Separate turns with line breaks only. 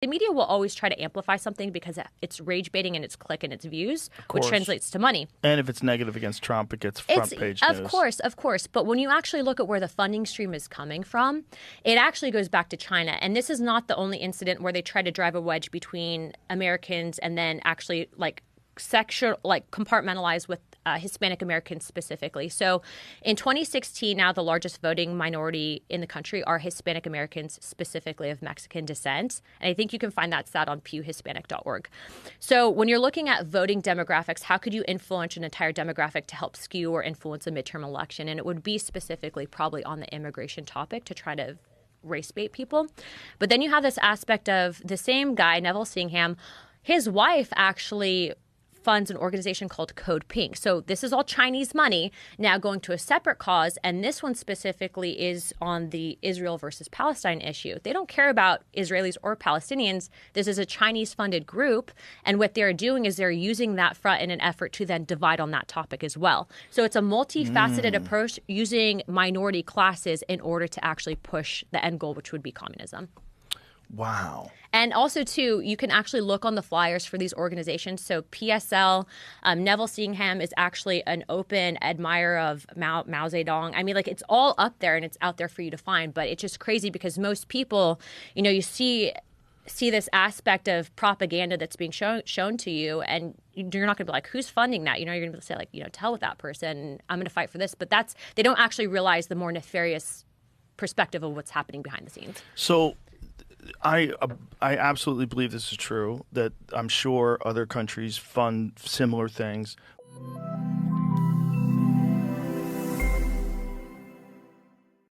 The media will always try to amplify something because it's rage baiting and it's click and it's views, which translates to money.
And if it's negative against Trump, it gets front page news.
Of course. But when you actually look at where the funding stream is coming from, it actually goes back to China. And this is not the only incident where they try to drive a wedge between Americans and then actually compartmentalize with Hispanic Americans specifically. So in 2016, now the largest voting minority in the country are Hispanic Americans, specifically of Mexican descent. And I think you can find that stat on pewhispanic.org. So when you're looking at voting demographics, how could you influence an entire demographic to help skew or influence a midterm election? And it would be specifically probably on the immigration topic to try to race bait people. But then you have this aspect of the same guy, Neville Singham. His wife actually funds an organization called Code Pink. So this is all Chinese money now going to a separate cause. And this one specifically is on the Israel versus Palestine issue. They don't care about Israelis or Palestinians. This is a Chinese funded group. And what they're doing is they're using that front in an effort to then divide on that topic as well. So it's a multifaceted approach using minority classes in order to actually push the end goal, which would be communism.
Wow.
And also, too, you can actually look on the flyers for these organizations. So PSL, Neville Singham is actually an open admirer of Mao Zedong. I mean, like, it's all up there and it's out there for you to find. But it's just crazy because most people, you know, you see this aspect of propaganda that's being shown to you, and you're not going to be like, who's funding that? You know, you're going to say, like, you know, to hell with that person. I'm going to fight for this. But they don't actually realize the more nefarious perspective of what's happening behind the scenes.
So I absolutely believe this is true, that I'm sure other countries fund similar things.